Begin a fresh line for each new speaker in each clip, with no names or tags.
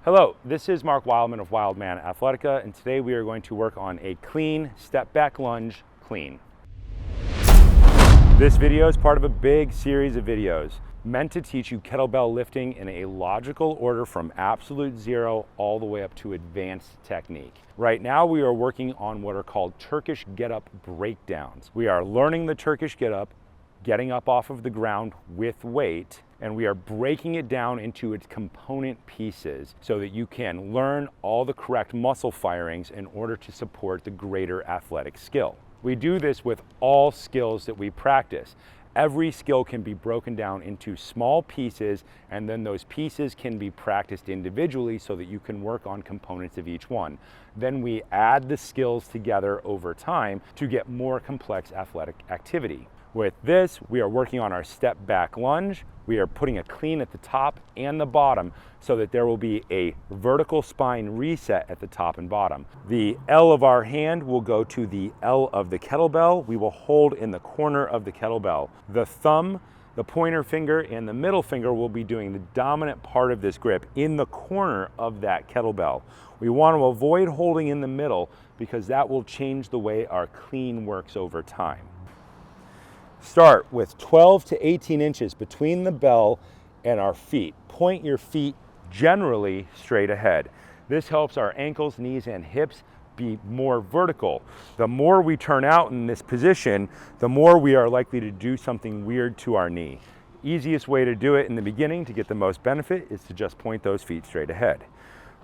Hello, this is Mark Wildman of Wildman Athletica, and today we are going to work on a clean step back lunge clean. This video is part of a big series of videos meant to teach you kettlebell lifting in a logical order from absolute zero all the way up to advanced technique. Right now we are working on what are called Turkish get-up breakdowns. We are learning the Turkish get-up, getting up off of the ground with weight, and we are breaking it down into its component pieces so that you can learn all the correct muscle firings in order to support the greater athletic skill. We do this with all skills that we practice. Every skill can be broken down into small pieces, and then those pieces can be practiced individually so that you can work on components of each one. Then we add the skills together over time to get more complex athletic activity. With this, we are working on our step back lunge. We are putting a clean at the top and the bottom so that there will be a vertical spine reset at the top and bottom. The L of our hand will go to the L of the kettlebell. We will hold in the corner of the kettlebell. The thumb, the pointer finger, and the middle finger will be doing the dominant part of this grip in the corner of that kettlebell. We want to avoid holding in the middle because that will change the way our clean works over time. Start with 12 to 18 inches between the bell and our feet. Point your feet generally straight ahead. This helps our ankles, knees, and hips be more vertical. The more we turn out in this position, the more we are likely to do something weird to our knee. Easiest way to do it in the beginning to get the most benefit is to just point those feet straight ahead.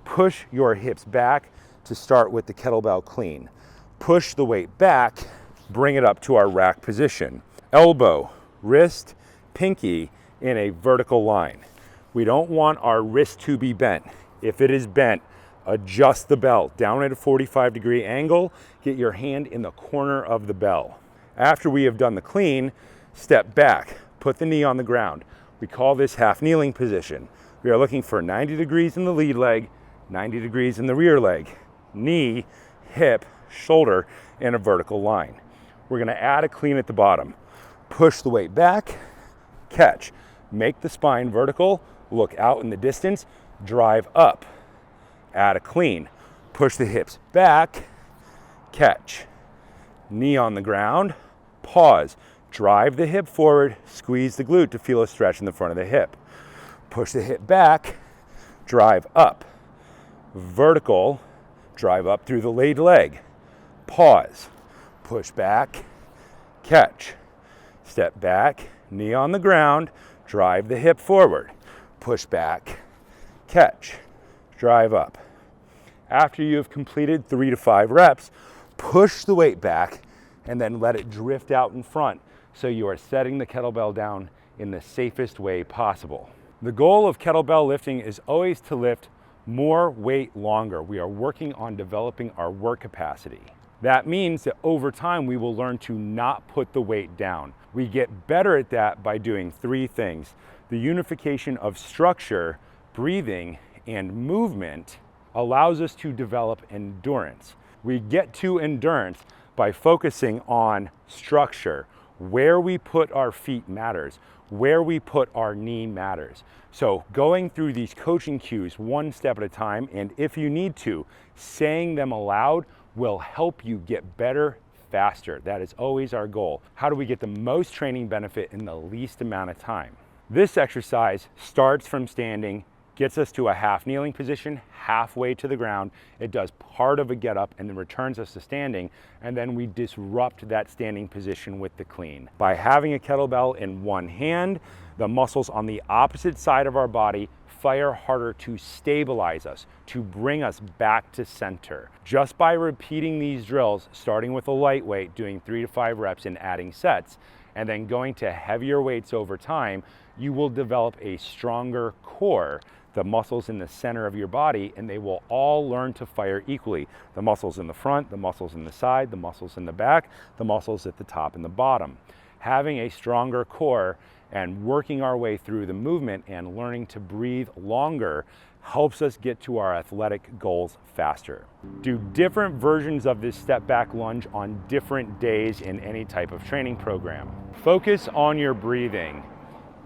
Push your hips back to start with the kettlebell clean. Push the weight back, bring it up to our rack position. Elbow, wrist, pinky in a vertical line. We don't want our wrist to be bent. If it is bent, adjust the bell down at a 45-degree angle. Get your hand in the corner of the bell. After we have done the clean, step back, put the knee on the ground. We call this half kneeling position. We are looking for 90 degrees in the lead leg, 90 degrees in the rear leg. Knee, hip, shoulder in a vertical line. We're gonna add a clean at the bottom. Push the weight back, catch. Make the spine vertical, look out in the distance, drive up. Add a clean. Push the hips back, catch. Knee on the ground, pause. Drive the hip forward, squeeze the glute to feel a stretch in the front of the hip. Push the hip back, drive up. Vertical, drive up through the lead leg. Pause. Push back, catch. Step back, knee on the ground, drive the hip forward. Push back, catch, drive up. After you have completed 3 to 5 reps, push the weight back and then let it drift out in front so you are setting the kettlebell down in the safest way possible. The goal of kettlebell lifting is always to lift more weight longer. We are working on developing our work capacity. That means that over time we will learn to not put the weight down. We get better at that by doing 3 things. The unification of structure, breathing, and movement allows us to develop endurance. We get to endurance by focusing on structure. Where we put our feet matters. Where we put our knee matters. So going through these coaching cues one step at a time, and if you need to, saying them aloud will help you get better faster. That is always our goal. How do we get the most training benefit in the least amount of time? This exercise starts from standing, gets us to a half kneeling position, halfway to the ground. It does part of a get up and then returns us to standing, and then we disrupt that standing position with the clean. By having a kettlebell in one hand, the muscles on the opposite side of our body fire harder to stabilize us, to bring us back to center. Just by repeating these drills, starting with a lightweight, doing 3 to 5 reps and adding sets, and then going to heavier weights over time, you will develop a stronger core, the muscles in the center of your body, and they will all learn to fire equally. The muscles in the front, the muscles in the side, the muscles in the back, the muscles at the top and the bottom. Having a stronger core and working our way through the movement and learning to breathe longer helps us get to our athletic goals faster. Do different versions of this step back lunge on different days in any type of training program. Focus on your breathing.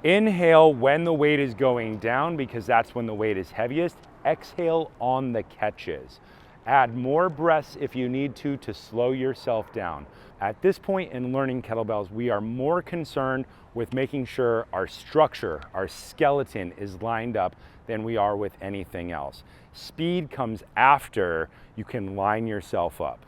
Inhale when the weight is going down because that's when the weight is heaviest. exhale on the catches. Add more breaths if you need to slow yourself down. At this point in learning kettlebells, we are more concerned with making sure our structure, our skeleton is lined up than we are with anything else. Speed comes after you can line yourself up.